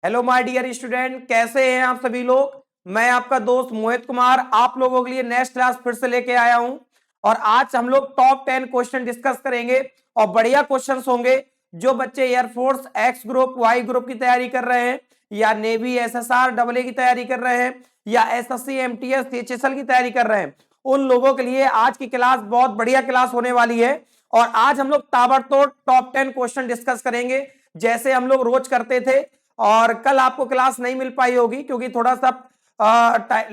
Hello my dear student, कैसे हैं आप सभी लोग। मैं आपका दोस्त मोहित कुमार आप लोगों के लिए नेक्स्ट क्लास फिर से लेके आया हूं। और आज हम लोग टॉप 10 क्वेश्चन डिस्कस करेंगे और बढ़िया क्वेश्चंस होंगे। जो बच्चे air force X group Y group की तैयारी कर रहे हैं, या नेवी एसएसआर डबल ए की तैयारी कर रहे हैं, या एसएससी एमटीएस सीएचएसएल की तैयारी कर रहे हैं, उन लोगों के लिए आज की क्लास बहुत बढ़िया क्लास होने वाली है। और आज हम लोग ताबड़तोड़ टॉप 10 क्वेश्चन डिस्कस करेंगे, जैसे हम लोग रोज करते थे। और कल आपको क्लास नहीं मिल पाई होगी क्योंकि थोड़ा सा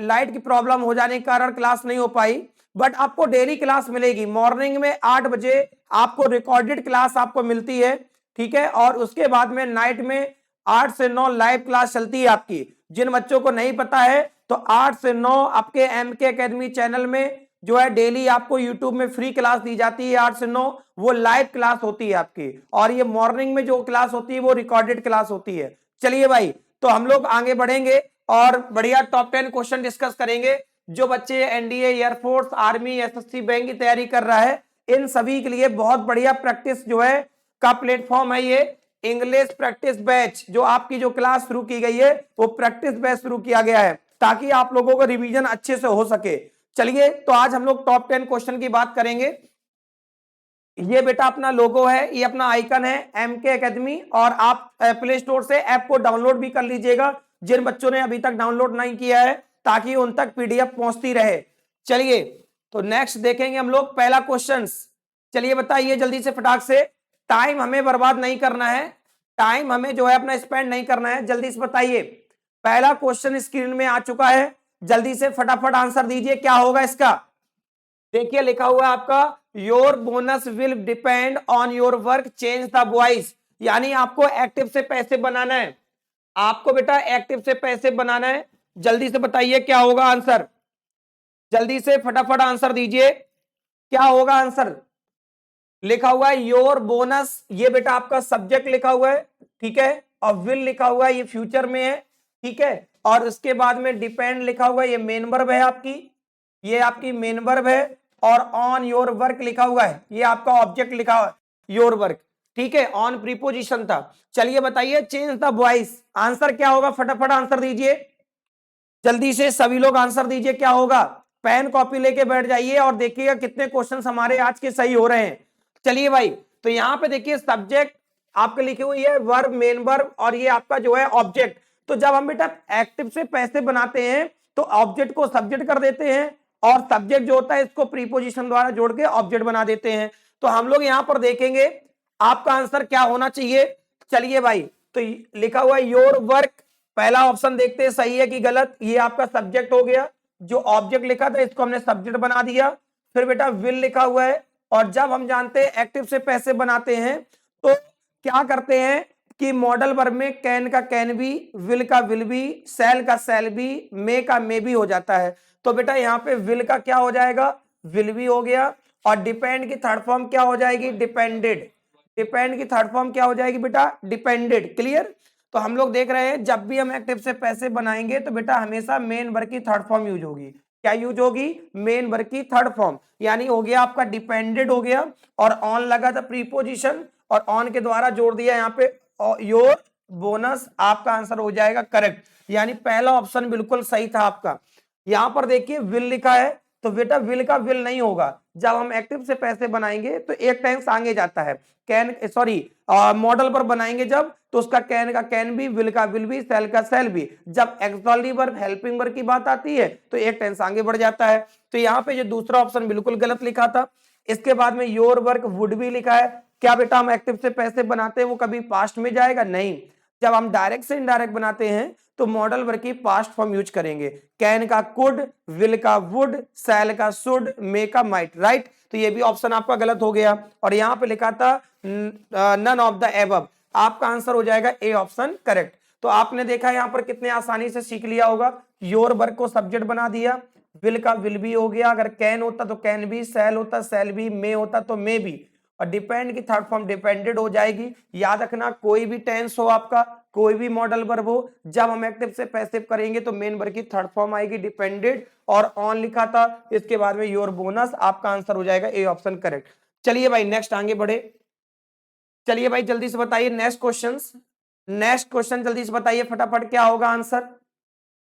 लाइट की प्रॉब्लम हो जाने के कारण क्लास नहीं हो पाई। बट आपको डेली क्लास मिलेगी। मॉर्निंग में 8 बजे आपको रिकॉर्डेड क्लास आपको मिलती है, ठीक है। और उसके बाद में नाइट में 8 से 9 लाइव क्लास चलती है आपकी। जिन बच्चों को नहीं पता है तो 8 से 9 आपके एमके एकेडमी चैनल में जो है डेली आपको यूट्यूब में फ्री क्लास दी जाती है। 8 से 9 वो लाइव क्लास होती है आपकी, और ये मॉर्निंग में जो क्लास होती है वो रिकॉर्डेड क्लास होती है। चलिए भाई, तो हम लोग आगे बढ़ेंगे और बढ़िया टॉप 10 क्वेश्चन डिस्कस करेंगे। जो बच्चे NDA air force army SSC bank की तैयारी कर रहा है, इन सभी के लिए बहुत बढ़िया प्रैक्टिस जो है का प्लेटफॉर्म है ये इंग्लिश प्रैक्टिस बैच। जो आपकी जो क्लास शुरू की गई है वो प्रैक्टिस बैच शुरू किया गया है ताकि आप लोगों को रिवीजन अच्छे से हो सके। चलिए, तो आज हम लोग टॉप 10 क्वेश्चन की बात करेंगे। ये बेटा अपना लोगो है, ये अपना आइकन है एमके एकेडमी, और आप प्ले स्टोर से ऐप को डाउनलोड भी कर लीजिएगा जिन बच्चों ने अभी तक डाउनलोड नहीं किया है, ताकि उन तक पीडीएफ पहुंचती रहे। चलिए, तो नेक्स्ट देखेंगे हम लोग पहला क्वेश्चन। चलिए बताइए जल्दी से फटाक से, टाइम हमें बर्बाद नहीं करना है, टाइम हमें जो है अपना स्पेंड नहीं करना है। जल्दी से बताइए, पहला क्वेश्चन स्क्रीन में आ चुका है, जल्दी से फटाफट आंसर दीजिए क्या होगा इसका। देखिए लिखा हुआ है आपका, your bonus will depend on your work change the voice. यानी आपको एक्टिव से पैसे बनाना है, आपको बेटा एक्टिव से पैसे बनाना है। जल्दी से बताइए क्या होगा आंसर, जल्दी से फटाफट आंसर दीजिए क्या होगा आंसर। लिखा हुआ है योर बोनस, ये बेटा आपका सब्जेक्ट लिखा हुआ है, ठीक है। और विल लिखा हुआ है, ये फ्यूचर में है, ठीक है। और उसके बाद में डिपेंड लिखा हुआ है, ये मेन वर्ब है आपकी, ये आपकी मेन वर्ब है। और ऑन योर वर्क लिखा हुआ है, ये आपका ऑब्जेक्ट लिखा हुआ है योर वर्क, ठीक है। ऑन प्रीपोजिशन था। चलिए बताइए चेंज द वॉइस, आंसर क्या होगा, फटाफट आंसर दीजिए जल्दी से सभी लोग आंसर दीजिए क्या होगा। पेन कॉपी लेके बैठ जाइए और देखिएगा कितने क्वेश्चन हमारे आज के सही हो रहे हैं। चलिए भाई, तो यहां पे देखिए सब्जेक्ट आपके लिखे हुई है, वर्ब मेन वर्ब, और ये आपका जो है ऑब्जेक्ट। तो जब हम बेटा एक्टिव से पैसे बनाते हैं तो ऑब्जेक्ट को सब्जेक्ट कर देते हैं, और सब्जेक्ट जो होता है इसको प्रीपोजिशन द्वारा जोड़ के ऑब्जेक्ट बना देते हैं। तो हम लोग यहां पर देखेंगे आपका आंसर क्या होना चाहिए। चलिए भाई, तो लिखा हुआ है योर वर्क, पहला ऑप्शन देखते हैं सही है कि गलत। ये आपका सब्जेक्ट हो गया, जो ऑब्जेक्ट लिखा था इसको हमने सब्जेक्ट बना दिया। फिर बेटा विल लिखा हुआ है, और जब हम जानते हैं एक्टिव से पैसे बनाते हैं तो क्या करते हैं कि मॉडल वर्ब में कैन का कैन भी, विल का विल भी, सेल का सेल भी, मे का मे भी हो जाता है। तो बेटा यहाँ पे विल का क्या हो जाएगा, विल भी हो गया। और डिपेंड की थर्ड फॉर्म क्या हो जाएगी, डिपेंडेड। डिपेंड की थर्ड फॉर्म क्या हो जाएगी बेटा, डिपेंडेड। क्लियर। तो हम लोग देख रहे हैं जब भी हम एक्टिव से पैसे बनाएंगे तो बेटा हमेशा मेन वर्ब की थर्ड फॉर्म यूज होगी। क्या यूज होगी, मेन वर्ब की थर्ड फॉर्म। यानी हो गया आपका डिपेंडेड हो गया, और ऑन लगा था प्रीपोजिशन, और ऑन के द्वारा जोड़ दिया यहाँ पे योर बोनस, आपका आंसर हो जाएगा करेक्ट। यानी पहला ऑप्शन बिल्कुल सही था आपका। यहां पर देखिए विल लिखा है, तो बेटा विल का विल नहीं होगा। जब हम एक्टिव से पैसे बनाएंगे तो एक टेंस आगे जाता है, कैन सॉरी मॉडल पर बनाएंगे जब, तो उसका कैन का कैन भी, विल का विल भी, सेल का सेल भी। जब एक्सॉल्टिव वर्ब हेल्पिंग वर्ब की बात आती है तो एक टेंस आगे बढ़ जाता है। तो यहाँ पे जो दूसरा ऑप्शन बिल्कुल गलत लिखा था। इसके बाद में योर वर्क वुड भी लिखा है। क्या बेटा हम एक्टिव से पैसे बनाते हैं वो कभी पास्ट में जाएगा, नहीं। जब हम डायरेक्ट से इनडायरेक्ट बनाते हैं तो मॉडल वर्ब की पास्ट फॉर्म यूज करेंगे। कैन का कुड, विल का वुड, सेल का शुड, मे का माइट, राइट। तो ये भी ऑप्शन आपका गलत हो गया। और यहाँ पे लिखा था नन ऑफ द एबव, आपका आंसर हो जाएगा ए ऑप्शन करेक्ट। तो आपने देखा यहाँ पर कितने आसानी से सीख लिया होगा। योर वर्क को सब्जेक्ट बना दिया, विल का विल भी हो गया, अगर कैन होता तो कैन भी, सेल होता सेल भी, मे होता तो मे भी, और डिपेंड की थर्ड फॉर्म डिपेंडेड हो जाएगी। याद रखना कोई भी टेंस हो आपका, कोई भी मॉडल वर्ब हो, जब हम एक्टिव से पैसिव करेंगे तो मेन वर्ब की थर्ड फॉर्म आएगी डिपेंडेड, और ऑन लिखा था, इसके बाद में योर बोनस, आपका आंसर हो जाएगा ए ऑप्शन करेक्ट। चलिए भाई नेक्स्ट आगे बढ़े। चलिए भाई जल्दी से बताइए नेक्स्ट क्वेश्चंस। नेक्स्ट क्वेश्चन जल्दी से बताइए फटाफट क्या होगा आंसर,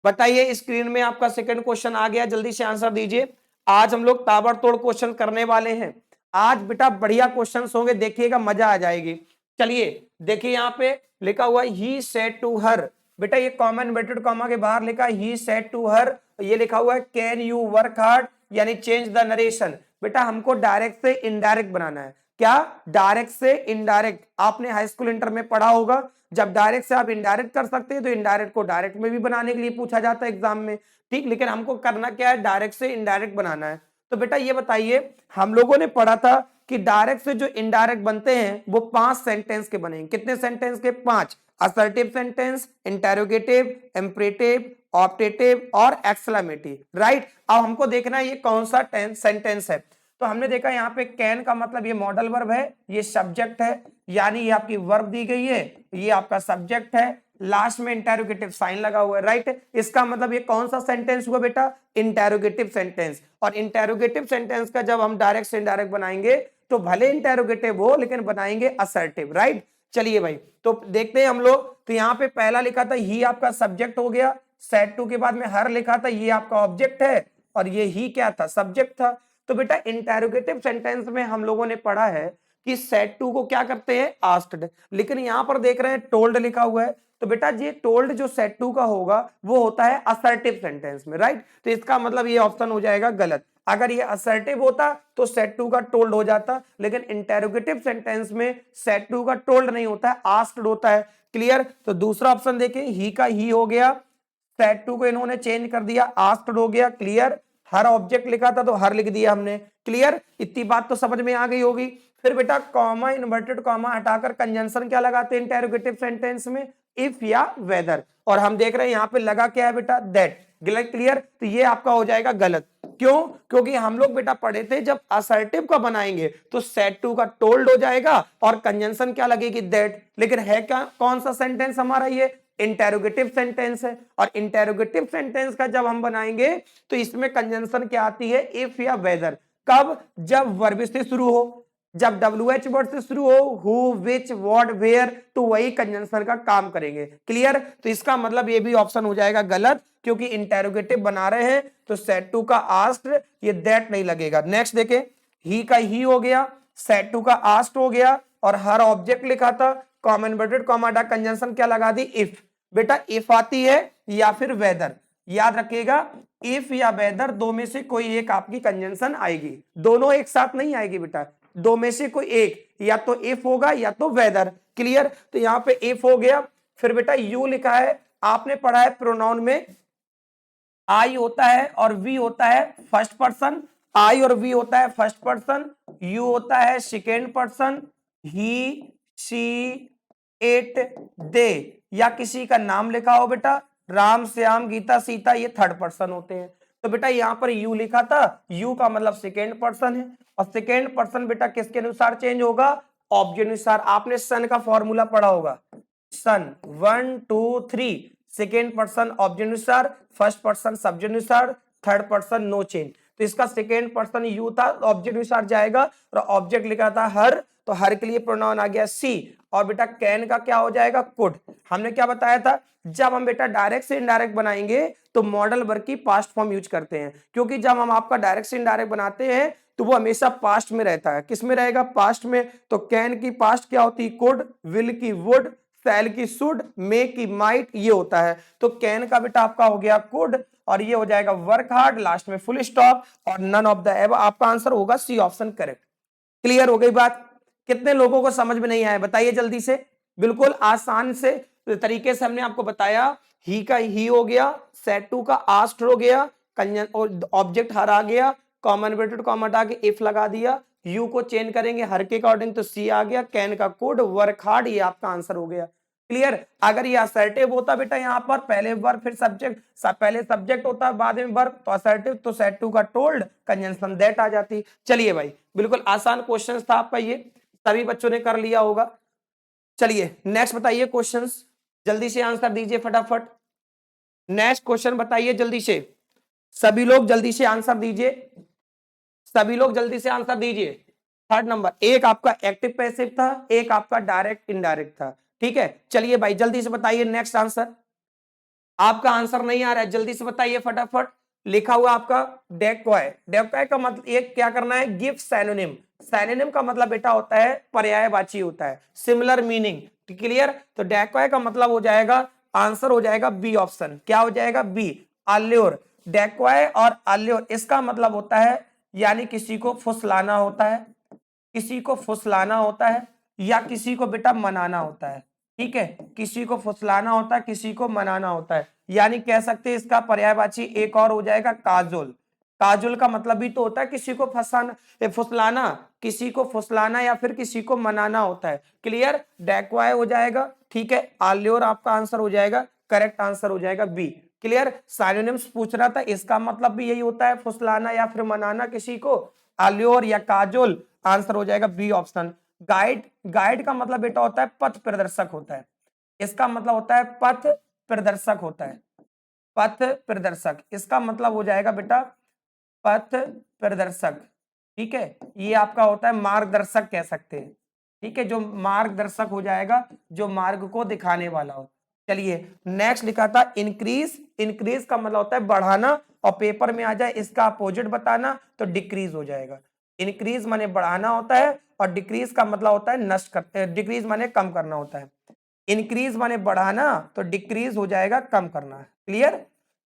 बताइए। स्क्रीन में आपका सेकंड क्वेश्चन आ गया, जल्दी से आंसर दीजिए। आज हम लोग ताबड़तोड़ क्वेश्चन करने वाले हैं। आज बेटा बढ़िया क्वेश्चंस होंगे, देखिएगा मजा आ जाएगी। चलिए देखिए यहाँ पे लिखा हुआ ही सेड टू हर, बेटा ये कॉमन इन्वर्टेड कॉमा के बाहर लिखा ही सेड टू हर, ये लिखा हुआ है कैन यू वर्क हार्ड, यानी चेंज द नरेशन। बेटा हमको डायरेक्ट से इनडायरेक्ट बनाना है। क्या? डायरेक्ट से इनडायरेक्ट। आपने हाई स्कूल इंटर में पढ़ा होगा, जब डायरेक्ट से आप इनडायरेक्ट कर सकते हैं तो इनडायरेक्ट को डायरेक्ट में भी बनाने के लिए पूछा जाता है एग्जाम में, ठीक। लेकिन हमको करना क्या है, डायरेक्ट से इनडायरेक्ट बनाना है। तो बेटा ये बताइए, हम लोगों ने पढ़ा था कि डायरेक्ट से जो इनडायरेक्ट बनते हैं वो 5 सेंटेंस के बनेंगे। कितने सेंटेंस के? 5। Assertive sentence, interrogative, imperative, optative और एक्सक्लेमेटिव, राइट। अब हमको देखना है ये कौन सा सेंटेंस है। तो हमने देखा यहाँ पे कैन का मतलब ये मॉडल वर्ब है, ये सब्जेक्ट है, यानी ये आपकी वर्ब दी गई है, ये आपका सब्जेक्ट है, लास्ट में इंटेरोगेटिव साइन लगा हुआ है, राइट। इसका मतलब ये कौन सा सेंटेंस हुआ बेटा? Interrogative sentence. और इंटेरोगेटिव सेंटेंस का जब हम डायरेक्ट से इनडायरेक्ट बनाएंगे तो भले इंटेरोगेटिव हो लेकिन बनाएंगे असर्टिव, राइट। चलिए भाई तो देखते हैं हम लोग। तो यहाँ पे पहला लिखा था ही आपका सब्जेक्ट हो गया, सेड टू के बाद में हर लिखा था, ये आपका ऑब्जेक्ट है, और ये ही क्या था? सब्जेक्ट था। तो बेटा इंटेरोगेटिव सेंटेंस में हम लोगों ने पढ़ा है कि सेड टू को क्या करते हैं? आस्क्ड। लेकिन यहां पर देख रहे हैं टोल्ड लिखा हुआ है, तो बेटा ये टोल्ड जो सेड टू का होगा वो होता है असर्टिव सेंटेंस में, राइट। तो इसका मतलब ये ऑप्शन हो जाएगा गलत। अगर ये असर्टिव होता तो सेड टू का टोल्ड हो जाता, लेकिन इंटेरोगेटिव सेंटेंस में सेड टू का टोल्ड नहीं होता है, आस्क्ड होता है। क्लियर? तो दूसरा ऑप्शन देखिए, ही का ही हो गया, सेड टू को इन्होंने चेंज कर दिया, आस्क्ड हो गया। क्लियर? हर ऑब्जेक्ट लिखा था तो हर लिख दिया हमने। क्लियर? इतनी बात तो समझ में आ गई होगी। फिर बेटा कॉमा, इन्वर्टेड कॉमा हटाकर कंजंक्शन क्या लगाते हैं इंटेरोगेटिव सेंटेंस में? इफ या वेदर। और हम देख रहे हैं यहाँ पे लगा क्या है बेटा? दैट। क्लियर? तो ये आपका हो जाएगा गलत। क्यों? क्योंकि हम लोग बेटा पढ़े थे जब असर्टिव का बनाएंगे तो सेड टू का टोल्ड हो जाएगा और कंजंक्शन क्या लगेगी? दैट। लेकिन है क्या, कौन सा सेंटेंस हमारा? ये इंटेरोगेटिव सेंटेंस है, और इंटेरोगेटिव सेंटेंस का जब हम बनाएंगे तो इसमें कंजंक्शन क्या आती है? इफ या वेदर। कब? जब वर्ब से शुरू हो, जब WH वर्ड से शुरू हो, हु, विच, व्हाट, वेयर, तो वही कंजंक्शन का काम करेंगे। क्लियर? तो इसका मतलब ये भी ऑप्शन हो जाएगा गलत, क्योंकि इंटेरोगेटिव बना रहे हैं तो सेड टू का आस्क्ड, ये दैट नहीं लगेगा। नेक्स्ट देखें, ही का ही हो गया, सेड टू का आस्क्ड हो गया, और हर ऑब्जेक्ट लिखा था, कॉमन इन्वर्टेड कॉमा हटा कंजंक्शन क्या लगा दी? इफ। बेटा इफ आती है या फिर वेदर, याद रखिएगा, इफ या वेदर दो में से कोई एक आपकी कंजंक्शन आएगी, दोनों एक साथ नहीं आएगी बेटा, दो में से कोई एक, या तो इफ होगा या तो वेदर। क्लियर? तो यहां पे इफ हो गया। फिर बेटा यू लिखा है, आपने पढ़ा है प्रोनाउन में आई होता है और वी होता है फर्स्ट पर्सन, आई और वी होता है फर्स्ट पर्सन, यू होता है second person, he, she, it, they, या किसी का नाम लिखा हो बेटा, राम, श्याम, गीता, सीता, ये थर्ड पर्सन होते हैं। तो बेटा यहां पर यू लिखा था, यू का मतलब सेकेंड पर्सन है, और सेकेंड पर्सन बेटा किसके अनुसार चेंज होगा? ऑब्जेक्ट अनुसार। आपने सन का फॉर्मूला पढ़ा होगा, सन 1 2 3, सेकेंड पर्सन ऑब्जेक्ट अनुसार, फर्स्ट पर्सन सब्जेक्ट अनुसार, थर्ड पर्सन नो चेंज। तो इसका सेकेंड पर्सन यू था, ऑब्जेक्ट अनुसार जाएगा, और ऑब्जेक्ट लिखा था हर, तो हर के लिए प्रोनाउन आ गया सी। और बेटा कैन का क्या हो जाएगा? कुड। हमने क्या बताया था, जब हम बेटा डायरेक्ट से इनडायरेक्ट बनाएंगे तो मॉडल वर्ब की पास्ट फॉर्म यूज करते हैं, क्योंकि जब हम आपका डायरेक्ट से इनडायरेक्ट बनाते हैं तो वो हमेशा पास्ट में रहता है। किस में रहेगा? पास्ट में। तो कैन की पास्ट क्या होती है? कुड, विल की वुड, शैल की शुड, मे की माइट, ये होता है। तो कैन का बेटा आपका हो गया कुड, और ये हो जाएगा वर्क हार्ड, लास्ट में फुल स्टॉप, और नन ऑफ द एबव। आपका आंसर होगा सी ऑप्शन करेक्ट। क्लियर हो गई बात? कितने लोगों को समझ में नहीं आया बताइए जल्दी से। बिल्कुल आसान से तरीके से हमने आपको बताया। ही का ही हो गया, सेड टू का आस्क्ड हो गया, ऑब्जेक्ट हर आ गया, कॉमन इन्वर्टेड कॉमा हटा के इफ लगा दिया, यू को चेंज करेंगे हर के अकॉर्डिंग तो सी आ गया, कैन का कोड, वर्क हार्ड, ये आपका आंसर हो गया। क्लियर? अगर ये असर्टिव होता बेटा यहाँ पर पहले वर्ब फिर सब्जेक्ट, पहले सब्जेक्ट होता बाद में वर्ब, तो असर्टिव तो सेड टू का टोल्ड, कंजंक्शन दैट आ जाती। चलिए भाई बिल्कुल आसान क्वेश्चन था आपका, ये सभी बच्चों ने कर लिया होगा। चलिए नेक्स्ट बताइए क्वेश्चंस, जल्दी से आंसर दीजिए फटाफट। नेक्स्ट क्वेश्चन बताइए जल्दी से, सभी लोग जल्दी से आंसर दीजिए, सभी लोग जल्दी से आंसर दीजिए। थर्ड नंबर, एक आपका एक्टिव पैसिव था, एक आपका डायरेक्ट इनडायरेक्ट था। ठीक है, चलिए भाई जल्दी से बताइए नेक्स्ट आंसर। आपका आंसर नहीं आ रहा है, जल्दी से बताइए फटाफट। लिखा हुआ आपका डेकॉय। डेकॉय का मतलब एक क्या करना है, गिव सैनोनिम। सैनोनिम का मतलब बेटा होता है पर्यायवाची होता है, सिमिलर मीनिंग। क्लियर? तो डेकॉय का मतलब हो जाएगा, आंसर हो जाएगा बी ऑप्शन। क्या हो जाएगा? B, allure. डेकॉय और अल्योर इसका मतलब होता है यानी किसी को फुसलाना होता है, किसी को फुसलाना होता है या किसी को बेटा मनाना होता है। ठीक है, किसी को फुसलाना होता है, किसी को मनाना होता है, यानी कह सकते हैं इसका पर्यायवाची एक और हो जाएगा काजुल। काजुल का मतलब भी तो होता है किसी को फसाना, फुसलाना, किसी को फुसलाना या फिर किसी को मनाना होता है। क्लियर? डेक्वाय हो जाएगा। ठीक है, आल्योर आपका आंसर हो जाएगा, करेक्ट आंसर हो जाएगा बी। क्लियर? साइनोनिम्स पूछ रहा था, इसका मतलब भी यही होता है, फुसलाना या फिर मनाना किसी को, आल्योर या काजुल। आंसर हो जाएगा बी ऑप्शन। गाइड, गाइड का मतलब बेटा होता है पथ प्रदर्शक होता है, इसका मतलब होता है पथ प्रदर्शक होता है, पथ प्रदर्शक इसका मतलब हो जाएगा बेटा पथ प्रदर्शक। ठीक है, ये आपका होता है मार्गदर्शक कह सकते हैं। ठीक है, जो मार्गदर्शक हो जाएगा, जो मार्ग को दिखाने वाला हो। चलिए नेक्स्ट लिखा था इंक्रीज। इंक्रीज का मतलब होता है बढ़ाना, और पेपर में आ जाए इसका अपोजिट बताना तो डिक्रीज हो जाएगा। इंक्रीज माने बढ़ाना होता है और डिक्रीज का मतलब होता है नष्ट कर, डिक्रीज माने कम करना होता है। इंक्रीज माने बढ़ाना तो डिक्रीज हो जाएगा कम करना। क्लियर?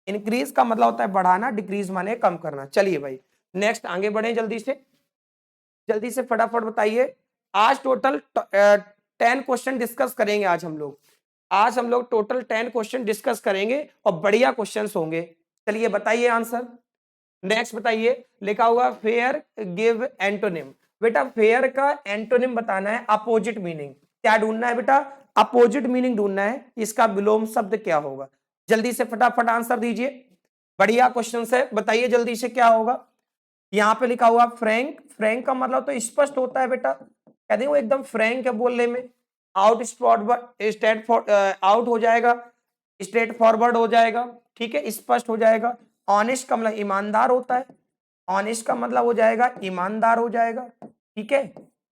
इंक्रीज का मतलब होता है बढ़ाना, डिक्रीज माने कम करना। चलिए भाई नेक्स्ट आगे बढ़े, जल्दी से फटाफट बताइए। आज टोटल 10 क्वेश्चन डिस्कस करेंगे आज हम लोग। आज हम लोग टोटल 10 क्वेश्चन डिस्कस करेंगे और बढ़िया क्वेश्चंस होंगे। चलिए बताइए आंसर। नेक्स्ट बताइए, लिखा हुआ फेयर गिव एंटोनिम। बेटा फेयर का एंटोनिम बताना है, अपोजिट मीनिंग। क्या ढूंढना है बेटा? अपोजिट मीनिंग ढूंढना है, इसका विलोम शब्द क्या होगा। जल्दी से फटाफट आंसर दीजिए, बढ़िया क्वेश्चन है, बताइए जल्दी से क्या होगा। यहाँ पे लिखा हुआ फ्रैंक। फ्रैंक का मतलब तो स्पष्ट होता है बेटा, कहते हैं वो एकदम फ्रैंक है बोलने में। आउट स्टेट आउट हो जाएगा, स्ट्रेट फॉरवर्ड हो जाएगा। ठीक है, स्पष्ट हो जाएगा। ऑनेस्ट का मतलब ईमानदार होता है, ऑनेस्ट का मतलब हो जाएगा ईमानदार हो जाएगा। ठीक है,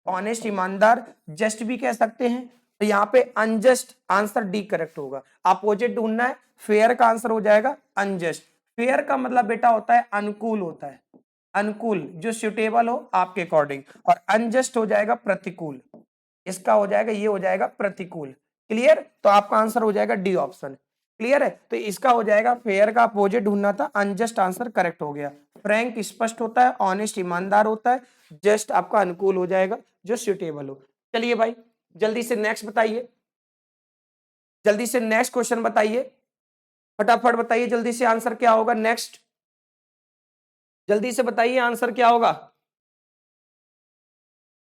ऑनेस्ट ईमानदार। जस्ट भी कह सकते हैं। तो यहाँ पे अनजस्ट, आंसर डी करेक्ट होगा। अपोजिट ढूंढना है, फेयर का आंसर हो जाएगा अनजस्ट। फेयर का मतलब बेटा होता है अनुकूल होता है, अनुकूल जो सुटेबल हो आपके अकॉर्डिंग, और अनजस्ट हो जाएगा प्रतिकूल, इसका हो जाएगा, ये हो जाएगा प्रतिकूल। क्लियर? तो आपका आंसर हो जाएगा डी ऑप्शन। क्लियर है? तो इसका हो जाएगा फेयर का अपोजिट ढूंढना था, अनजस्ट आंसर करेक्ट हो गया। फ्रैंक स्पष्ट होता है, ऑनेस्ट ईमानदार होता है, जस्ट आपका अनुकूल हो जाएगा जो सुटेबल हो। चलिए भाई जल्दी से नेक्स्ट बताइए, जल्दी से नेक्स्ट क्वेश्चन बताइए, फटाफट बताइए जल्दी से आंसर क्या होगा नेक्स्ट। जल्दी से बताइए आंसर क्या होगा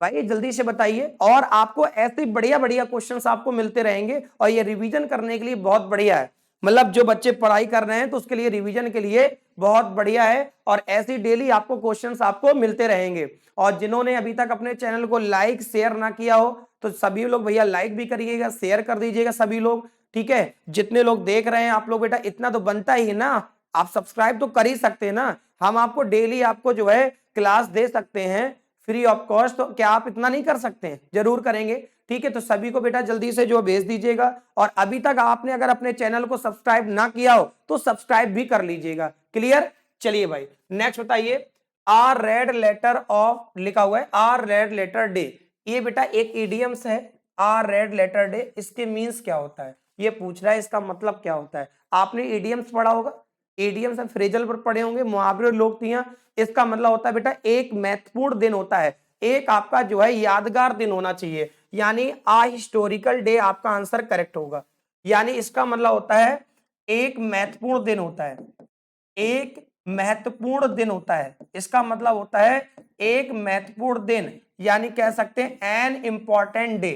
भाई, जल्दी से बताइए। और आपको ऐसे बढ़िया बढ़िया क्वेश्चंस आपको मिलते रहेंगे और ये रिवीजन करने के लिए बहुत बढ़िया है। मतलब जो बच्चे पढ़ाई कर रहे हैं तो उसके लिए रिवीजन के लिए बहुत बढ़िया है, और ऐसी डेली आपको क्वेश्चंस आपको मिलते रहेंगे। और जिन्होंने अभी तक अपने चैनल को लाइक शेयर ना किया हो तो सभी लोग भैया लाइक भी करिएगा, शेयर कर दीजिएगा सभी लोग। ठीक है, जितने लोग देख रहे हैं आप लोग बेटा, इतना तो बनता ही है ना, आप सब्सक्राइब तो कर ही सकते हैं ना। हम आपको डेली आपको जो है क्लास दे सकते हैं फ्री ऑफ कॉस्ट, तो क्या आप इतना नहीं कर सकते हैं? जरूर करेंगे। ठीक है, तो सभी को बेटा जल्दी से जो भेज दीजिएगा, और अभी तक आपने अगर अपने चैनल को सब्सक्राइब ना किया हो तो सब्सक्राइब भी कर लीजिएगा। क्लियर? चलिए भाई नेक्स्ट बताइए। आर रेड लेटर ऑफ, लिखा हुआ है आर रेड लेटर डे। ये बेटा एक इडियम्स है, आर रेड लेटर डे, इसके मीन्स क्या होता है ये पूछ रहा है, इसका मतलब क्या होता है। आपने इडियम्स पढ़ा होगा, इडियम्स फ्रेजल पर पढ़े होंगे, मुहावरे लोकोक्तियां। इसका मतलब होता है बेटा एक महत्वपूर्ण दिन होता है, एक आपका जो है यादगार दिन होना चाहिए, यानी आ हिस्टोरिकल डे आपका आंसर करेक्ट होगा। यानी इसका मतलब होता है एक महत्वपूर्ण दिन होता है, एक महत्वपूर्ण दिन होता है, इसका मतलब होता है एक महत्वपूर्ण दिन, यानी कह सकते हैं एन इंपॉर्टेंट डे,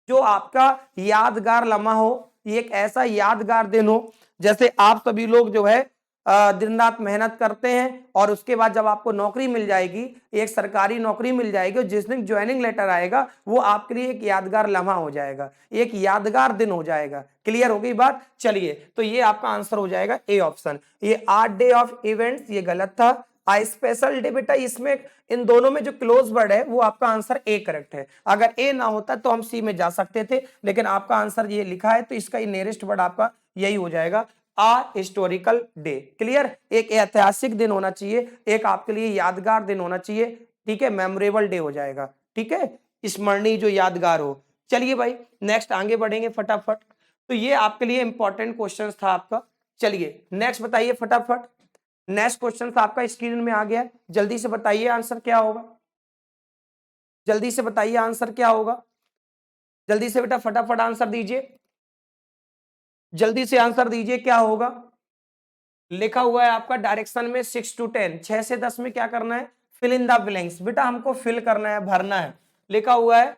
जो आपका यादगार लम्हा हो, एक ऐसा यादगार दिन हो। जैसे आप सभी लोग जो है दिन रात मेहनत करते हैं और उसके बाद जब आपको नौकरी मिल जाएगी, एक सरकारी नौकरी मिल जाएगी, जिस दिन ज्वाइनिंग लेटर आएगा वो आपके लिए एक यादगार लम्हा हो जाएगा, एक यादगार दिन हो जाएगा। क्लियर हो गई बात? चलिए तो ये आपका आंसर हो जाएगा ए ऑप्शन। ये आर्ट डे ऑफ इवेंट्स ये गलत था, आई स्पेशल डे बेटा इसमें इन दोनों में जो क्लोज वर्ड है वो आपका आंसर ए करेक्ट है। अगर ए ना होता तो हम सी में जा सकते थे, लेकिन आपका आंसर ये लिखा है तो इसका नियरेस्ट वर्ड आपका यही हो जाएगा, आ हिस्टोरिकल डे। क्लियर, एक ऐतिहासिक दिन होना चाहिए, एक आपके लिए यादगार दिन होना चाहिए, ठीक है, मेमोरेबल डे हो जाएगा, ठीक है, स्मरणीय जो यादगार हो। चलिए भाई नेक्स्ट आगे बढ़ेंगे फटाफट। तो ये आपके लिए इंपॉर्टेंट क्वेश्चन था आपका। चलिए नेक्स्ट बताइए फटाफट। नेक्स्ट क्वेश्चन आपका स्क्रीन में आ गया, जल्दी से बताइए आंसर क्या होगा, जल्दी से बताइए आंसर क्या होगा, जल्दी से बेटा फटाफट आंसर दीजिए, जल्दी से आंसर दीजिए क्या होगा। लिखा हुआ है आपका डायरेक्शन में 6 to 10, 6 से 10 में क्या करना है, फिल इन द ब्लैंक्स। बेटा हमको फिल करना है, भरना है। लिखा हुआ है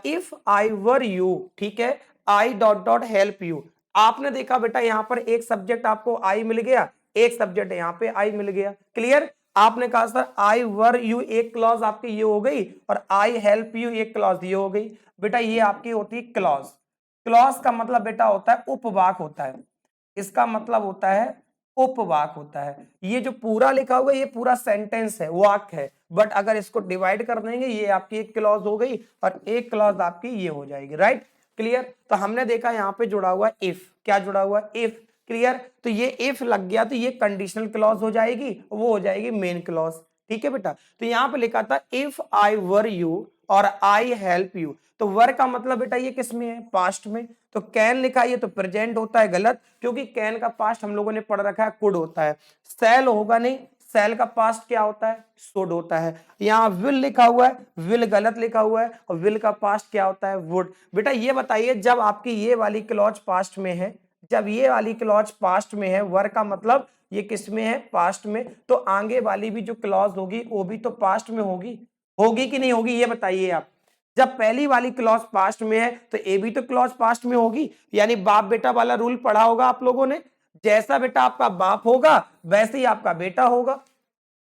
इफ आई वर यू, ठीक है, I dot dot help you. आपने देखा बेटा यहाँ पर एक सब्जेक्ट आपको आई मिल गया, एक सब्जेक्ट यहाँ पे आई मिल गया। क्लियर, आपने कहा सर आई वर यू एक क्लॉज आपकी ये हो गई और आई हेल्प यू एक क्लॉज ये हो गई। बेटा ये आपकी होती है क्लॉज। क्लॉज का मतलब बेटा होता है उपवाक होता है, इसका मतलब होता है उपवाक होता है। ये जो पूरा लिखा हुआ है ये पूरा सेंटेंस है, वाक्य है, बट अगर इसको डिवाइड कर देंगे ये आपकी एक क्लॉज हो गई और एक क्लॉज आपकी ये हो जाएगी। Right, clear. तो हमने देखा यहाँ पे जुड़ा हुआ इफ, क्या जुड़ा हुआ इफ। क्लियर, तो ये इफ लग गया तो ये कंडीशनल क्लॉज हो जाएगी, वो हो जाएगी मेन क्लॉज। ठीक है बेटा, तो यहाँ पे लिखा था इफ आई वर यू और आई हेल्प यू, तो वर का मतलब बेटा ये किस में है, पास्ट में। तो कैन लिखा है तो प्रेजेंट होता है, गलत, क्योंकि कैन का पास्ट हम लोगों ने पढ़ रखा है कुड होता है। सेल होगा नहीं, सेल का पास्ट क्या होता है, शुड होता है। यहाँ विल लिखा हुआ है, विल गलत लिखा हुआ है, और विल का पास्ट क्या होता है, वुड। बेटा ये बताइए जब आपकी ये वाली क्लॉज पास्ट में है, जब ये वाली क्लॉज पास्ट में है, वर का मतलब ये किस में है, पास्ट में, तो आगे वाली भी जो क्लॉज होगी वो भी तो पास्ट में होगी, होगी कि नहीं होगी, ये बताइए आप। जब पहली वाली क्लॉज पास्ट में है तो ए भी तो क्लॉज पास्ट में होगी। यानी बाप बेटा वाला रूल पढ़ा होगा आप लोगों ने, जैसा बेटा आपका बाप होगा वैसे ही आपका बेटा होगा,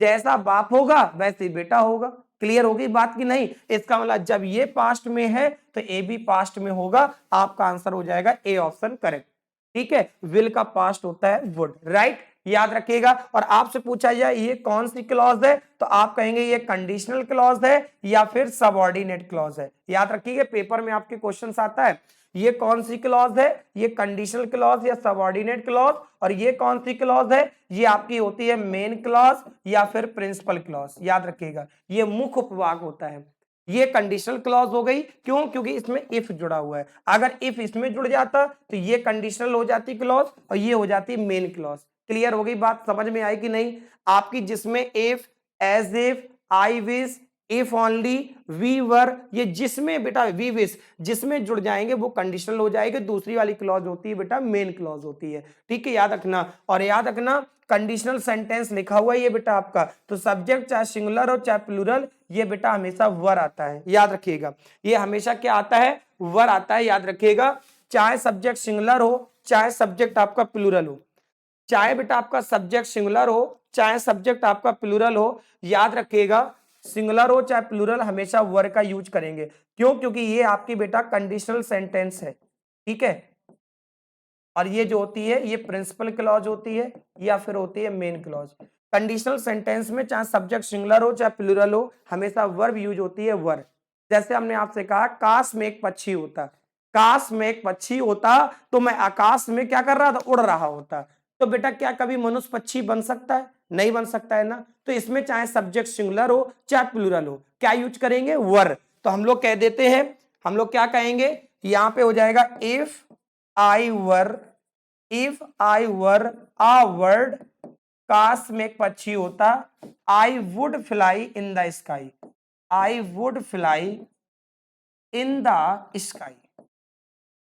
जैसा बाप होगा वैसे ही बेटा होगा। क्लियर होगी बात की नहीं। इसका मतलब जब ये पास्ट में है तो ए भी पास्ट में होगा, आपका आंसर हो जाएगा ए ऑप्शन करेक्ट। ठीक है, विल का पास्ट होता है वुड। राइट, याद रखिएगा। और आपसे पूछा जाए ये कौन सी क्लॉज है, तो आप कहेंगे ये कंडीशनल क्लॉज है या फिर सबऑर्डिनेट क्लॉज है। याद रखिएगा पेपर में आपके क्वेश्चन आता है, ये कौन सी क्लॉज है, ये कंडीशनल क्लॉज या सबऑर्डिनेट क्लॉज, और ये कौन सी क्लॉज है, ये आपकी होती है मेन क्लॉज या फिर प्रिंसिपल क्लॉज। याद रखिएगा ये मुख्य उपवाक होता है। ये कंडीशनल क्लॉज हो गई, क्यों, क्योंकि इसमें इफ जुड़ा हुआ है। अगर इफ इसमें जुड़ जाता तो ये कंडीशनल हो जाती क्लॉज और ये हो जाती मेन क्लॉज। क्लियर हो गई बात, समझ में आई कि नहीं आपकी, जिसमें if, as if, I wish, if only, we were, ये जिसमें बेटा वी विश जिसमें जुड़ जाएंगे वो कंडीशनल हो जाएंगे। दूसरी वाली क्लॉज होती है बेटा मेन क्लॉज होती है। ठीक है, याद रखना। और याद रखना कंडीशनल सेंटेंस लिखा हुआ है ये बेटा आपका, तो सब्जेक्ट चाहे सिंगुलर हो चाहे प्लूरल, ये बेटा हमेशा वर आता है। याद रखिएगा ये हमेशा क्या आता है, वर आता है। याद रखिएगा चाहे सब्जेक्ट सिंगुलर हो चाहे सब्जेक्ट आपका प्लूरल हो, चाहे बेटा आपका सब्जेक्ट सिंगुलर हो चाहे सब्जेक्ट आपका प्लूरल हो, याद रखिएगा सिंगुलर हो चाहे प्लूरल हमेशा वर का यूज करेंगे। क्यों, क्योंकि ये आपकी बेटा कंडीशनल सेंटेंस है। ठीक है, और ये जो होती है ये प्रिंसिपल क्लॉज होती है या फिर होती है मेन क्लॉज। कंडीशनल सेंटेंस में चाहे सब्जेक्ट सिंगुलर हो चाहे प्लूरल हो हमेशा वर्ब यूज होती है, वर। जैसे हमने आपसे कहा काश में एक पक्षी होता, काश में एक पक्षी होता तो मैं आकाश में क्या कर रहा था, उड़ रहा होता। तो बेटा क्या कभी मनुष्य पक्षी बन सकता है, नहीं बन सकता है ना। तो इसमें चाहे सब्जेक्ट सिंगुलर हो चाहे प्लूरल हो क्या यूज करेंगे, वर। तो हम लोग कह देते हैं, हम लोग क्या कहेंगे, यहां पे हो जाएगा if I were, if I were a word, काश में एक पक्षी होता, आई would fly in the sky, I would fly in the sky.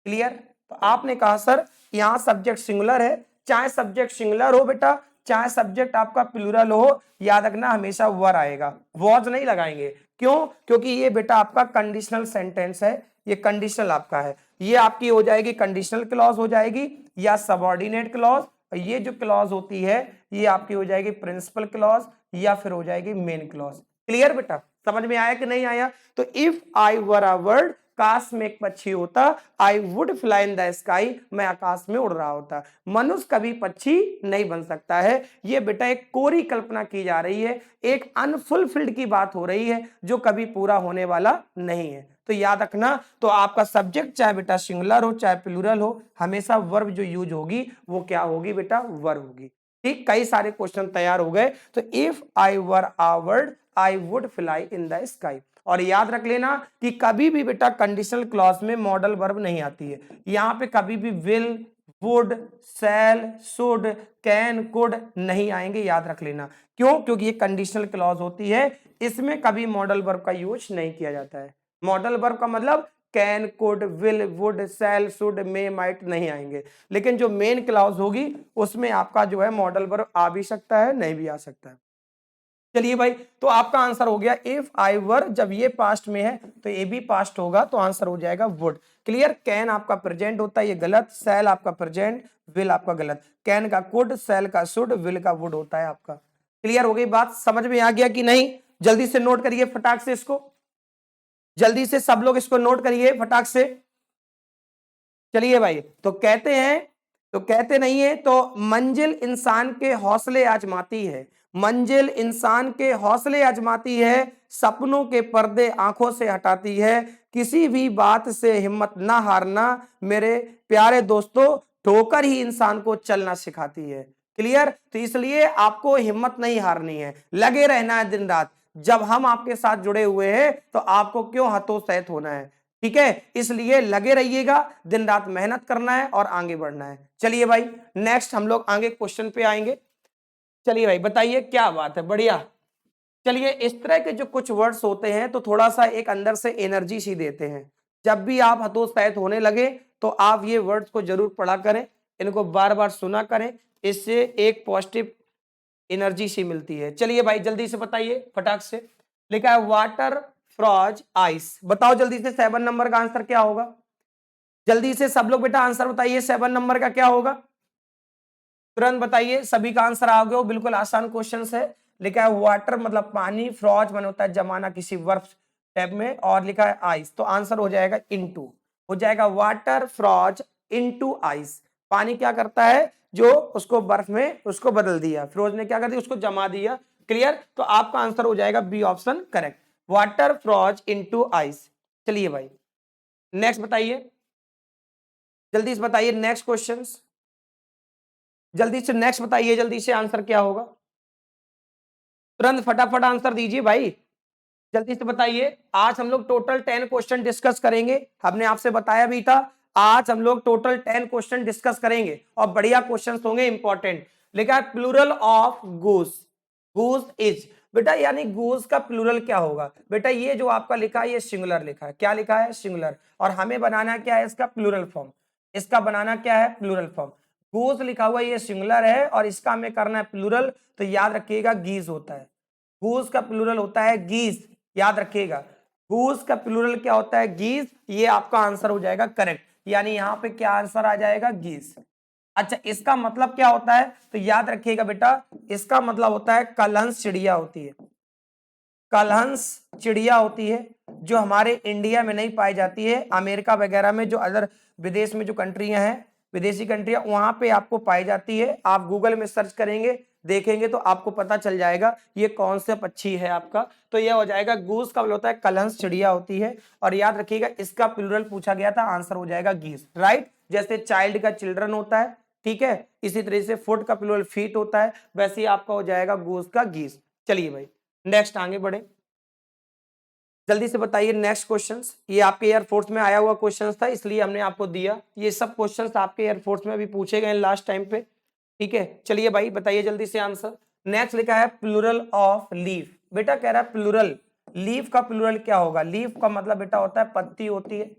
Clear, तो आपने कहा सर यहां सब्जेक्ट सिंगुलर है, चाहे सब्जेक्ट सिंगुलर हो बेटा चाहे सब्जेक्ट आपका प्लूरल हो, याद रखना हमेशा वर आएगा, वॉज नहीं लगाएंगे। क्यों, क्योंकि ये बेटा आपका कंडीशनल सेंटेंस है, ये कंडीशनल आपका है। ये आपकी हो जाएगी कंडीशनल क्लॉज हो जाएगी या सबऑर्डिनेट क्लॉज, और ये जो क्लॉज होती है ये आपकी हो जाएगी प्रिंसिपल क्लॉज या फिर हो जाएगी मेन क्लॉज। क्लियर बेटा, समझ में आया कि नहीं आया। तो if I were a word, काश में एक पक्षी होता, आई would fly in the sky, मैं आकाश में उड़ रहा होता। मनुष्य कभी पक्षी नहीं बन सकता है। ये बेटा एक कोरी कल्पना की जा रही है, एक अनफुलफिल्ड की बात हो रही है जो कभी पूरा होने वाला नहीं है। तो याद रखना, तो आपका सब्जेक्ट चाहे बेटा सिंगुलर हो चाहे प्लूरल हो, हमेशा वर्ब जो यूज होगी वो क्या होगी बेटा, वर्ब होगी। ठीक, कई सारे क्वेश्चन तैयार हो गए। तो if I were a bird I would fly in the sky. और याद रख लेना कि कभी भी बेटा कंडीशनल क्लॉज में मॉडल वर्ब नहीं आती है। यहाँ पे कभी भी will, would, shall, should, can, could नहीं आएंगे, याद रख लेना। क्यों? क्योंकि ये कंडीशनल क्लॉज होती है, इसमें कभी मॉडल वर्ब का यूज नहीं किया जाता है। मॉडल वर्ब का मतलब can, could, will, would, shall, should, may, might नहीं आएंगे। लेकिन जो मेन क्लॉज होगी उसमें आपका जो है मॉडल वर्ब आ भी सकता है, नहीं भी आ सकता है। चलिए भाई, तो आपका आंसर हो गया इफ आई वर, जब ये पास्ट में है तो ये भी पास्ट होगा, तो आंसर हो जाएगा वुड। क्लियर? कैन आपका प्रेजेंट होता है, ये गलत। शैल आपका प्रेजेंट, विल आपका गलत। कैन का कुड, शैल का शुड, विल का वुड होता है आपका। क्लियर हो गई बात? समझ में आ गया कि नहीं? जल्दी से नोट करिए फटाक से इसको, जल्दी से सब लोग इसको नोट करिए फटाक से। चलिए भाई, तो कहते हैं, तो कहते नहीं है, तो मंजिल इंसान के हौसले आजमाती है, मंजिल इंसान के हौसले आजमाती है, सपनों के पर्दे आंखों से हटाती है, किसी भी बात से हिम्मत ना हारना मेरे प्यारे दोस्तों, ठोकर ही इंसान को चलना सिखाती है। क्लियर? तो इसलिए आपको हिम्मत नहीं हारनी है, लगे रहना है दिन रात। जब हम आपके साथ जुड़े हुए हैं तो आपको क्यों हतोत्साहित होना है? ठीक है, इसलिए लगे रहिएगा, दिन रात मेहनत करना है और आगे बढ़ना है। चलिए भाई, नेक्स्ट हम लोग आगे क्वेश्चन पे आएंगे। चलिए भाई बताइए, क्या बात है, बढ़िया। चलिए, इस तरह के जो कुछ वर्ड्स होते हैं तो थोड़ा सा एक अंदर से एनर्जी सी देते हैं। जब भी आप हतोत्साहित होने लगे तो आप ये वर्ड्स को जरूर पढ़ा करें, इनको बार बार सुना करें, इससे एक पॉजिटिव एनर्जी सी मिलती है। चलिए भाई जल्दी से बताइए फटाक से। लिखा है वाटर, फ्रॉज, आइस। बताओ जल्दी से 7 नंबर का आंसर क्या होगा? जल्दी से सब लोग बेटा आंसर बताइए, 7 नंबर का क्या होगा? तुरंत बताइए, सभी का आंसर आ गया। बिल्कुल आसान क्वेश्चन है। लिखा है वाटर मतलब पानी, फ्रॉज मन होता है जमाना किसी बर्फ टाइप में, और लिखा है आइस, तो आंसर हो जाएगा इनटू, हो जाएगा वाटर फ्रॉज इनटू आइस। पानी क्या करता है, जो उसको बर्फ में उसको बदल दिया, फ्रोज ने क्या कर दिया, उसको जमा दिया। क्लियर? तो आपका आंसर हो जाएगा B option correct, water froze into ice. चलिए भाई नेक्स्ट बताइए, जल्दी से बताइए नेक्स्ट क्वेश्चन, जल्दी से नेक्स्ट बताइए, जल्दी से आंसर क्या होगा? तुरंत फटाफट आंसर दीजिए भाई, जल्दी से बताइए। आज हम लोग टोटल 10 क्वेश्चन डिस्कस करेंगे, हमने आपसे बताया भी था आज हम लोग टोटल 10 क्वेश्चन डिस्कस करेंगे और बढ़िया क्वेश्चन होंगे इंपॉर्टेंट। लिखा है plural of goose, goose is. बेटा यानी गूस का प्लूरल क्या होगा? बेटा ये जो आपका लिखा है ये सिंगुलर लिखा है, क्या लिखा है? सिंगुलर। और हमें बनाना क्या है इसका? Plural form. इसका बनाना क्या है? Plural form. गूस लिखा हुआ ये सिंगुलर है और इसका हमें करना है प्लूरल, तो याद रखिएगा गीज होता है। गूस का प्लूरल होता है गीज, याद रखिएगा। गूस का प्लूरल क्या होता है? गीज। ये आपका आंसर हो जाएगा करेक्ट, यानी यहां पे क्या आंसर आ जाएगा? गीज। अच्छा, इसका मतलब क्या होता है? तो याद रखिएगा बेटा, इसका मतलब होता है कलहंस चिड़िया होती है, कलहंस चिड़िया होती है जो हमारे इंडिया में नहीं पाई जाती है, अमेरिका वगैरह में, जो अदर विदेश में जो कंट्रियां हैं, विदेशी कंट्रियां, वहां पे आपको पाई जाती है। आप गूगल में सर्च करेंगे, देखेंगे तो आपको पता चल जाएगा ये कौन से पक्षी है आपका। तो यह हो जाएगा गूस का मतलब होता है कलहंस चिड़िया होती है। और याद रखिएगा इसका प्लूरल पूछा गया था, आंसर हो जाएगा गीस, राइट। जैसे चाइल्ड का चिल्ड्रन होता है, ठीक है, इसी तरह से फुट का प्लूरल फीट होता है, वैसे ही आपका हो जाएगा गूस का गीस। चलिए भाई नेक्स्ट आगे बढ़े, जल्दी से बताइए नेक्स्ट क्वेश्चंस। ये आपके एयरफोर्स में आया हुआ क्वेश्चंस था इसलिए हमने आपको दिया। ये सब क्वेश्चंस आपके एयरफोर्स में भी पूछे गए लास्ट टाइम पे, ठीक है। चलिए भाई बताइए जल्दी से आंसर। नेक्स्ट लिखा है प्लूरल ऑफ लीफ। बेटा कह रहा है प्लूरल, लीफ का प्लूरल क्या होगा? लीफ का मतलब बेटा होता है पत्ती होती है,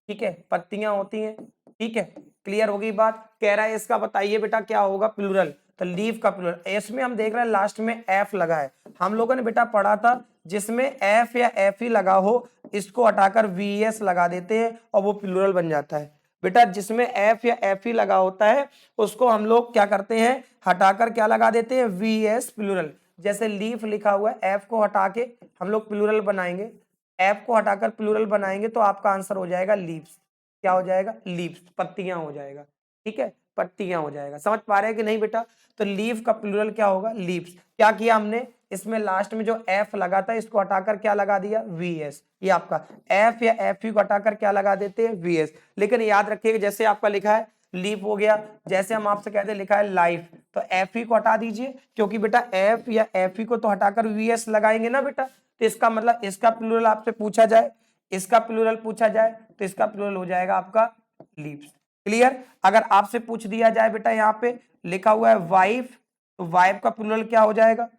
ठीक है, पत्तियां होती हैं, ठीक है। क्लियर होगी बात? कह रहा है इसका बताइए बेटा क्या होगा प्लूरल, तो लीफ का प्लूरल। इसमें हम देख रहे हैं लास्ट में एफ लगा है, हम लोगों ने बेटा पढ़ा था जिसमें एफ या एफ ही लगा हो इसको हटाकर वी एस लगा देते हैं और वो प्लूरल बन जाता है। बेटा जिसमें एफ या एफ ही लगा होता है उसको हम लोग क्या करते हैं, हटाकर क्या लगा देते हैं? V s plural. जैसे लीफ लिखा हुआ है, एफ को हटा के हम लोग प्लूरल बनाएंगे, एफ को हटाकर प्लूरल बनाएंगे तो आपका आंसर हो जाएगा लीव्स। क्या हो जाएगा? लीव्स, पत्तियां हो जाएगा। ठीक है, पत्तियां हो जाएगा। समझ पा रहे हैं कि नहीं बेटा? तो लीव का प्लूरल क्या होगा? लीव्स। क्या किया हमने? इसमें लास्ट में जो एफ लगा था इसको हटाकर क्या लगा दिया? वीएस। ये आपका एफ या एफ को हटाकर क्या लगा देते हैं? वीएस। लेकिन याद रखिएगा जैसे आपका लिखा है लीव हो गया, जैसे हम आपसे कहते हैं लिखा है लाइफ, तो एफ को हटा दीजिए, क्योंकि बेटा एफ या एफ को तो हटाकर वीएस लगाएंगे ना बेटा। तो इसका मतलब इसका प्लूरल आपसे पूछा जाए, इसका प्लूरल पूछा जाए तो इसका प्लूरल हो जाएगा आपका लीव्स। क्लियर? अगर आपसे पूछ दिया जाए बेटा यहाँ पे लिखा हुआ है वाइफ, तो वाइफ का प्लूरल क्या हो जाएगा?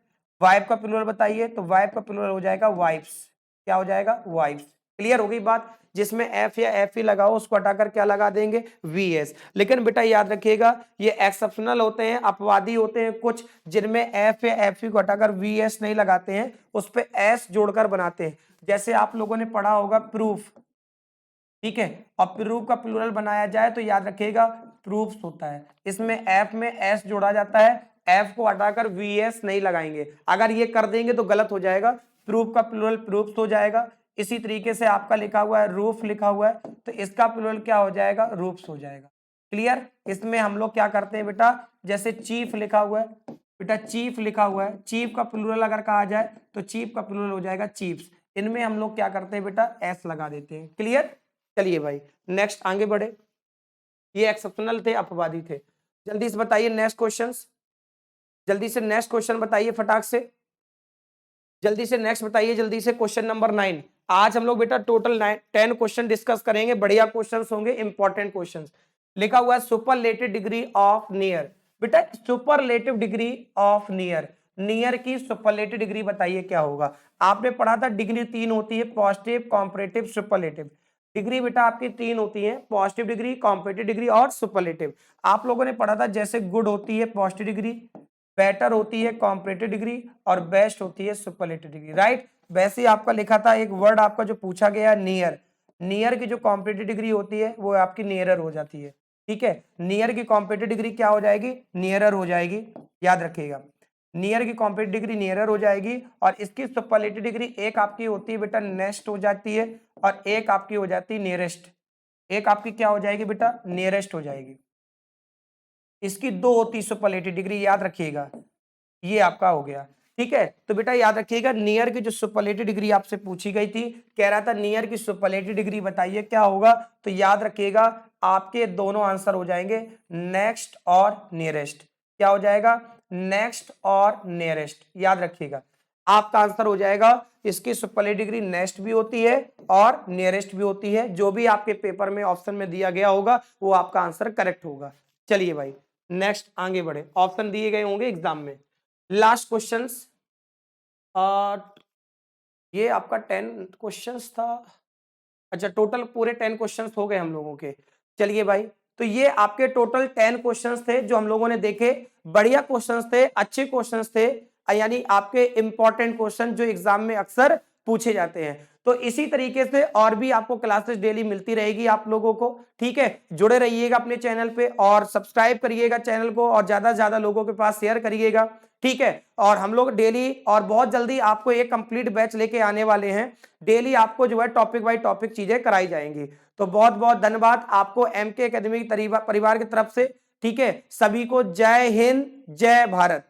वाइफ का प्लूरल बताइए, तो वाइफ का प्लूरल हो जाएगा वाइफ्स। क्या हो जाएगा? वाइफ्स। क्लियर हो गई बात? जिसमें एफ या एफ ही लगाओ उसको हटाकर क्या लगा देंगे? वीएस। लेकिन बेटा याद रखिएगा ये एक्सेप्शनल होते हैं, अपवादी होते हैं कुछ, जिनमें एफ या एफ को हटाकर वीएस नहीं लगाते हैं, उस पे एस जोड़कर बनाते हैं। जैसे आप लोगों ने पढ़ा होगा प्रूफ, ठीक है, और प्रूफ का प्लूरल बनाया जाए तो याद रखिएगा प्रूफ्स होता है, इसमें एफ में एस जोड़ा जाता है, एफ को हटाकर वीएस नहीं लगाएंगे। अगर ये कर देंगे तो गलत हो जाएगा, प्रूफ का प्लूरल प्रूफ्स हो जाएगा। इसी तरीके से आपका लिखा हुआ है रूफ लिखा हुआ है, तो इसका प्लूरल क्या हो जाएगा? रूफ्स हो जाएगा। क्लियर? इसमें हम लोग क्या करते हैं बेटा, जैसे चीफ लिखा हुआ है बेटा, चीफ लिखा हुआ है, चीफ का प्लूरल अगर कहा जाए तो चीफ का प्लूरल हो जाएगा चीफ्स। इनमें हम लोग क्या करते हैं बेटा? एस लगा देते हैं। क्लियर? चलिए भाई नेक्स्ट आगे बढ़े। ये एक्सेप्शनल थे, अपवादी थे। जल्दी से बताइए नेक्स्ट क्वेश्चंस, जल्दी से नेक्स्ट क्वेश्चन बताइए फटाक से, जल्दी से नेक्स्ट बताइए, जल्दी से क्वेश्चन नंबर 9। आज हम लोग बेटा टोटल 10 क्वेश्चन डिस्कस करेंगे, बढ़िया क्वेश्चंस होंगे, इंपॉर्टेंट क्वेश्चंस। लिखा हुआ है सुपरलेटिव डिग्री ऑफ नियर। बेटा superlative degree of near, near की सुपरलेटिव डिग्री बताइए क्या होगा? आपने पढ़ा था डिग्री 3 होती है, पॉजिटिव, कॉम्परेटिव, सुपरलेटिव। डिग्री बेटा आपकी 3 होती है, पॉजिटिव डिग्री, कॉम्परेटिव डिग्री और सुपरलेटिव। आप लोगों ने पढ़ा था जैसे गुड होती है पॉजिटिव डिग्री, बेटर होती है कॉम्परेटिव डिग्री और बेस्ट होती है सुपरलेटिव डिग्री, राइट? वैसे ही आपका लिखा था एक वर्ड आपका जो पूछा गया नियर, नियर की जो कॉम्परेटिव डिग्री होती है वो आपकी नियरर हो जाती है। ठीक है, नियर की कॉम्परेटिव डिग्री क्या हो जाएगी? नियरर हो जाएगी। याद रखिएगा नियर की कॉम्परेटिव डिग्री नियरर हो जाएगी, और इसकी सुपरलेटिव डिग्री एक आपकी होती है बेटा नेक्स्ट हो जाती है, और एक आपकी हो जाती है नियरेस्ट। एक आपकी क्या हो जाएगी बेटा? नियरेस्ट हो जाएगी। इसकी 2 होती सुपरलेटिव डिग्री, याद रखिएगा। ये आपका हो गया। ठीक है, तो बेटा याद रखिएगा नियर की जो सुपरलेटिव डिग्री आपसे पूछी गई थी, कह रहा था नियर की सुपरलेटिव डिग्री बताइए क्या होगा, तो याद रखिएगा आपके दोनों आंसर हो जाएंगे नेक्स्ट और नियरेस्ट। क्या हो जाएगा? नेक्स्ट और नियरेस्ट। याद रखिएगा आपका आंसर हो जाएगा, इसकी सुपरलेटिव डिग्री नेक्स्ट भी होती है और नियरेस्ट भी होती है। जो भी आपके पेपर में ऑप्शन में दिया गया होगा वो आपका आंसर करेक्ट होगा। चलिए भाई नेक्स्ट आगे बढ़े, ऑप्शन दिए गए होंगे एग्जाम में। लास्ट क्वेश्चंस, ये आपका 10 क्वेश्चंस था। अच्छा टोटल पूरे 10 क्वेश्चंस हो गए हम लोगों के। चलिए भाई, तो ये आपके टोटल 10 क्वेश्चंस थे जो हम लोगों ने देखे। बढ़िया क्वेश्चंस थे, अच्छे क्वेश्चंस थे, यानी आपके इंपॉर्टेंट क्वेश्चन जो एग्जाम में अक्सर पूछे जाते हैं। तो इसी तरीके से और भी आपको क्लासेस डेली मिलती रहेगी आप लोगों को। ठीक है, जुड़े रहिएगा अपने चैनल पे और सब्सक्राइब करिएगा चैनल को, और ज्यादा से ज्यादा लोगों के पास शेयर करिएगा। ठीक है, और हम लोग डेली और बहुत जल्दी आपको एक कंप्लीट बैच लेके आने वाले हैं। डेली आपको जो है टॉपिक बाय टॉपिक चीजें कराई जाएंगी। तो बहुत बहुत धन्यवाद आपको एमके एकेडमी परिवार की तरफ से। ठीक है, सभी को जय हिंद, जय भारत।